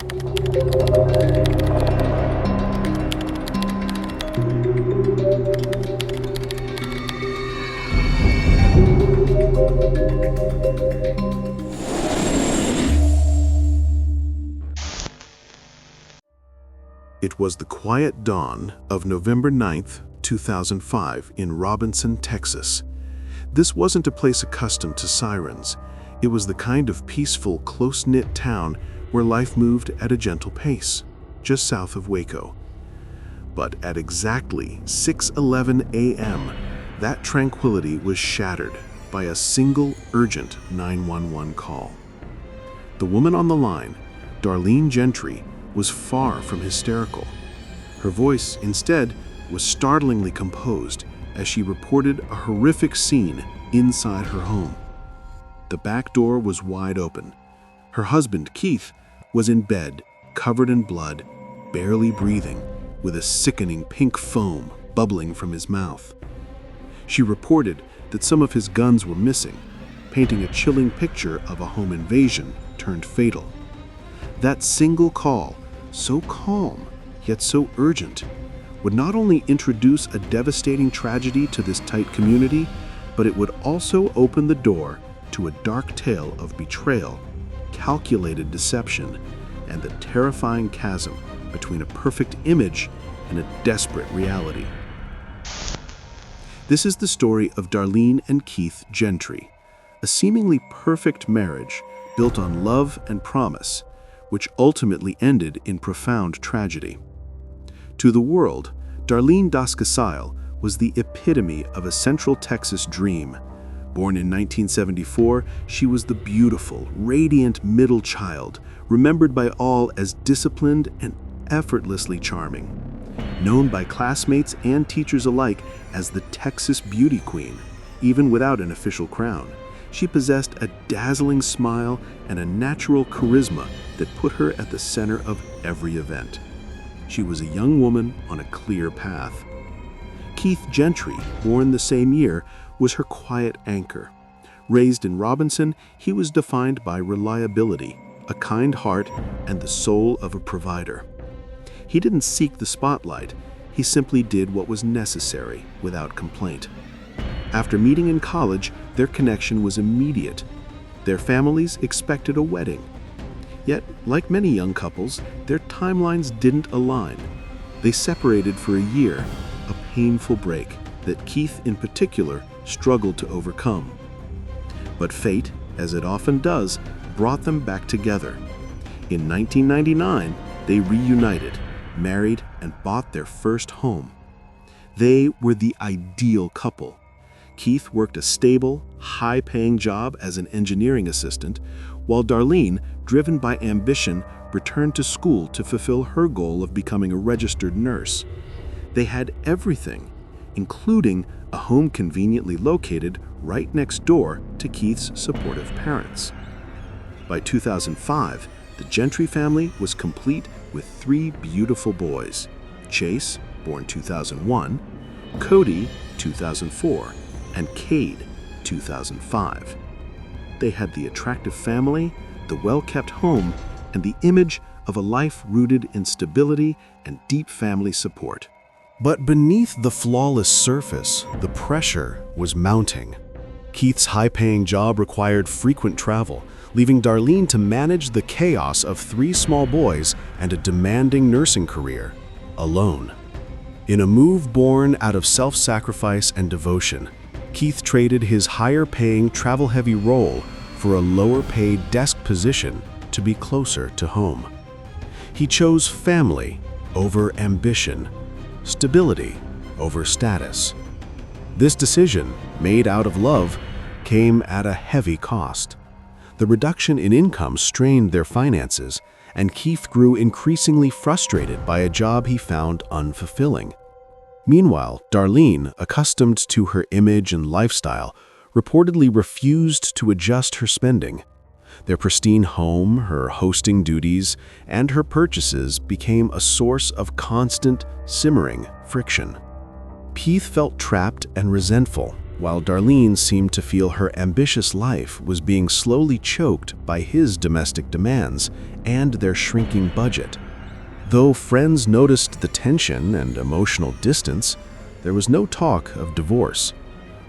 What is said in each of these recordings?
It was the quiet dawn of November 9th, 2005 in Robinson, Texas. This wasn't a place accustomed to sirens. It was the kind of peaceful, close-knit town where life moved at a gentle pace, just south of Waco. But at exactly 6:11 a.m., that tranquility was shattered by a single urgent 911 call. The woman on the line, Darlene Gentry, was far from hysterical. Her voice, instead, was startlingly composed as she reported a horrific scene inside her home. The back door was wide open. Her husband, Keith, was in bed, covered in blood, barely breathing, with a sickening pink foam bubbling from his mouth. She reported that some of his guns were missing, painting a chilling picture of a home invasion turned fatal. That single call, so calm yet so urgent, would not only introduce a devastating tragedy to this tight community, but it would also open the door to a dark tale of betrayal, calculated deception, and the terrifying chasm between a perfect image and a desperate reality. This is the story of Darlene and Keith Gentry, a seemingly perfect marriage built on love and promise, which ultimately ended in profound tragedy. To the world, Darlene Gentry was the epitome of a Central Texas dream. Born in 1974, she was the beautiful, radiant middle child, remembered by all as disciplined and effortlessly charming. Known by classmates and teachers alike as the Texas Beauty Queen, even without an official crown, she possessed a dazzling smile and a natural charisma that put her at the center of every event. She was a young woman on a clear path. Keith Gentry, born the same year, was her quiet anchor. Raised in Robinson, he was defined by reliability, a kind heart, and the soul of a provider. He didn't seek the spotlight, he simply did what was necessary without complaint. After meeting in college, their connection was immediate. Their families expected a wedding. Yet, like many young couples, their timelines didn't align. They separated for a year, a painful break that Keith in particular struggled to overcome. But fate, as it often does, brought them back together. In 1999, they reunited, married, and bought their first home. They were the ideal couple. Keith worked a stable, high-paying job as an engineering assistant, while Darlene, driven by ambition, returned to school to fulfill her goal of becoming a registered nurse. They had everything, including a home conveniently located right next door to Keith's supportive parents. By 2005, the Gentry family was complete with 3 beautiful boys: Chase, born 2001, Cody, 2004, and Cade, 2005. They had the attractive family, the well-kept home, and the image of a life rooted in stability and deep family support. But beneath the flawless surface, the pressure was mounting. Keith's high-paying job required frequent travel, leaving Darlene to manage the chaos of 3 small boys and a demanding nursing career, alone. In a move born out of self-sacrifice and devotion, Keith traded his higher-paying, travel-heavy role for a lower-paid desk position to be closer to home. He chose family over ambition, stability over status. This decision, made out of love, came at a heavy cost. The reduction in income strained their finances, and Keith grew increasingly frustrated by a job he found unfulfilling. Meanwhile, Darlene, accustomed to her image and lifestyle, reportedly refused to adjust her spending. Their pristine home, her hosting duties, and her purchases became a source of constant, simmering friction. Keith felt trapped and resentful, while Darlene seemed to feel her ambitious life was being slowly choked by his domestic demands and their shrinking budget. Though friends noticed the tension and emotional distance, there was no talk of divorce.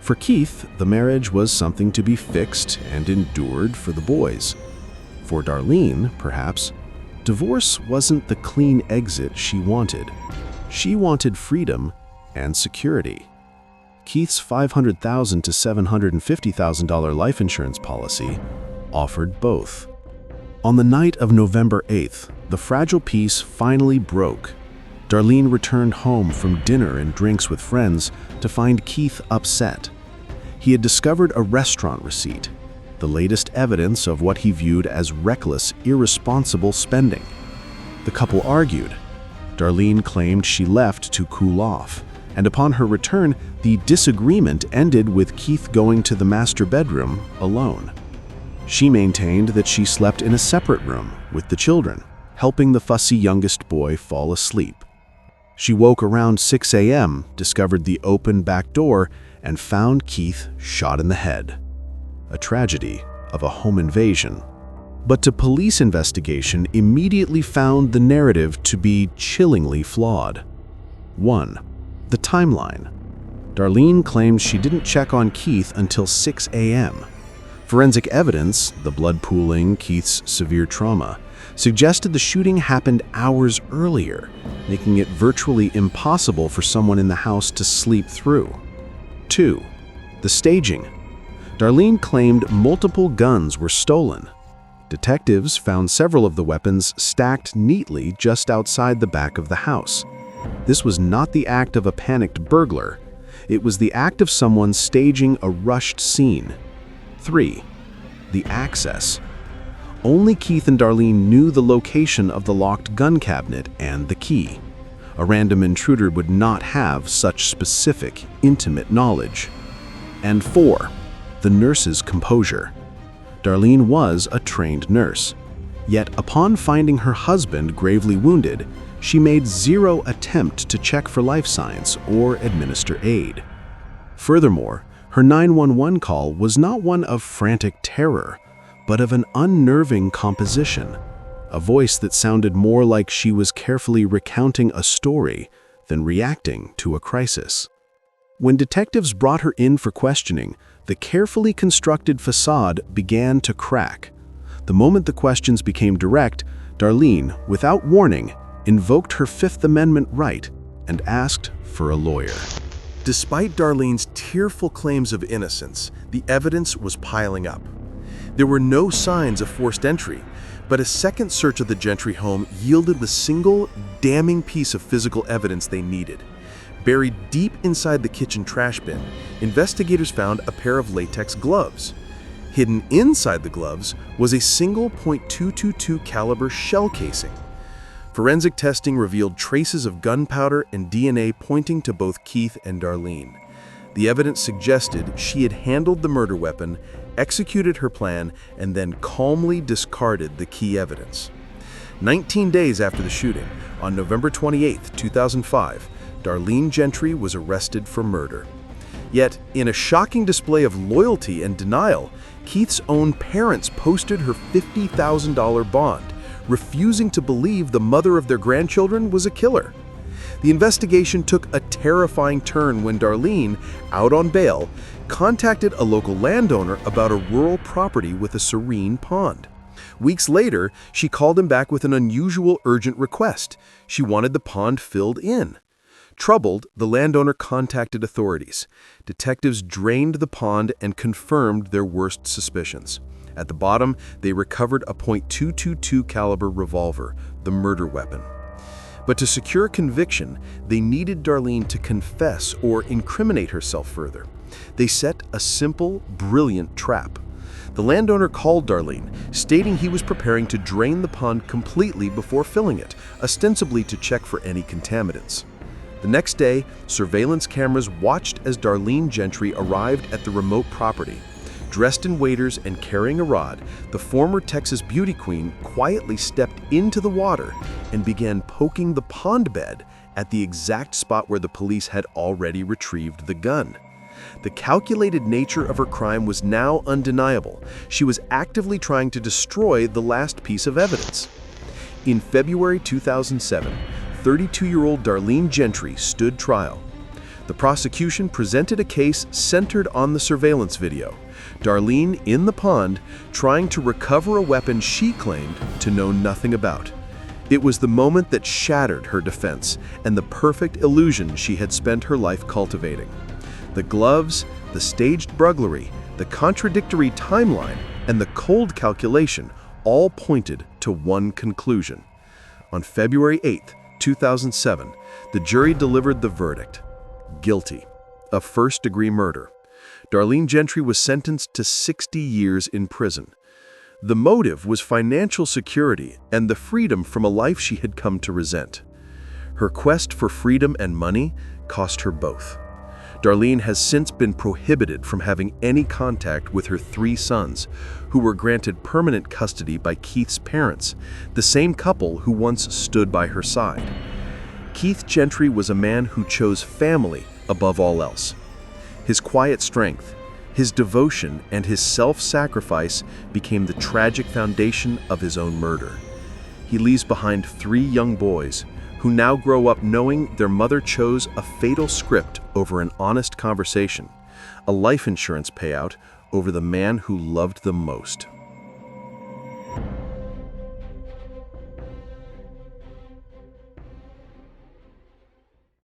For Keith, the marriage was something to be fixed and endured for the boys. For Darlene, perhaps, divorce wasn't the clean exit she wanted. She wanted freedom and security. Keith's $500,000 to $750,000 life insurance policy offered both. On the night of November 8th, the fragile peace finally broke. Darlene returned home from dinner and drinks with friends to find Keith upset. He had discovered a restaurant receipt, the latest evidence of what he viewed as reckless, irresponsible spending. The couple argued. Darlene claimed she left to cool off, and upon her return, the disagreement ended with Keith going to the master bedroom alone. She maintained that she slept in a separate room with the children, helping the fussy youngest boy fall asleep. She woke around 6 a.m., discovered the open back door, and found Keith shot in the head. A tragedy of a home invasion. But a police investigation immediately found the narrative to be chillingly flawed. 1. The timeline. Darlene claimed she didn't check on Keith until 6 a.m. Forensic evidence, the blood pooling, Keith's severe trauma, suggested the shooting happened hours earlier, making it virtually impossible for someone in the house to sleep through. 2. The staging. Darlene claimed multiple guns were stolen. Detectives found several of the weapons stacked neatly just outside the back of the house. This was not the act of a panicked burglar. It was the act of someone staging a rushed scene. 3. The access. Only Keith and Darlene knew the location of the locked gun cabinet and the key. A random intruder would not have such specific, intimate knowledge. And 4. The nurse's composure. Darlene was a trained nurse. Yet upon finding her husband gravely wounded, she made zero attempt to check for life signs or administer aid. Furthermore, her 911 call was not one of frantic terror, but of an unnerving composition, a voice that sounded more like she was carefully recounting a story than reacting to a crisis. When detectives brought her in for questioning, the carefully constructed facade began to crack. The moment the questions became direct, Darlene, without warning, invoked her Fifth Amendment right and asked for a lawyer. Despite Darlene's tearful claims of innocence, the evidence was piling up. There were no signs of forced entry, but a second search of the Gentry home yielded the single damning piece of physical evidence they needed. Buried deep inside the kitchen trash bin, investigators found a pair of latex gloves. Hidden inside the gloves was a single .222 caliber shell casing. Forensic testing revealed traces of gunpowder and DNA pointing to both Keith and Darlene. The evidence suggested she had handled the murder weapon, executed her plan, and then calmly discarded the key evidence. 19 days after the shooting, on November 28, 2005, Darlene Gentry was arrested for murder. Yet, in a shocking display of loyalty and denial, Keith's own parents posted her $50,000 bond, refusing to believe the mother of their grandchildren was a killer. The investigation took a terrifying turn when Darlene, out on bail, contacted a local landowner about a rural property with a serene pond. Weeks later, she called him back with an unusual urgent request. She wanted the pond filled in. Troubled, the landowner contacted authorities. Detectives drained the pond and confirmed their worst suspicions. At the bottom, they recovered a .222 caliber revolver, the murder weapon. But to secure conviction, they needed Darlene to confess or incriminate herself further. They set a simple, brilliant trap. The landowner called Darlene, stating he was preparing to drain the pond completely before filling it, ostensibly to check for any contaminants. The next day, surveillance cameras watched as Darlene Gentry arrived at the remote property. Dressed in waders and carrying a rod, the former Texas beauty queen quietly stepped into the water and began poking the pond bed at the exact spot where the police had already retrieved the gun. The calculated nature of her crime was now undeniable. She was actively trying to destroy the last piece of evidence. In February 2007, 32-year-old Darlene Gentry stood trial. The prosecution presented a case centered on the surveillance video. Darlene in the pond, trying to recover a weapon she claimed to know nothing about. It was the moment that shattered her defense and the perfect illusion she had spent her life cultivating. The gloves, the staged burglary, the contradictory timeline, and the cold calculation all pointed to one conclusion. On February 8, 2007, the jury delivered the verdict: guilty of first-degree murder. Darlene Gentry was sentenced to 60 years in prison. The motive was financial security and the freedom from a life she had come to resent. Her quest for freedom and money cost her both. Darlene has since been prohibited from having any contact with her 3 sons, who were granted permanent custody by Keith's parents, the same couple who once stood by her side. Keith Gentry was a man who chose family above all else. His quiet strength, his devotion, and his self-sacrifice became the tragic foundation of his own murder. He leaves behind 3 young boys, who now grow up knowing their mother chose a fatal script over an honest conversation, a life insurance payout over the man who loved them most.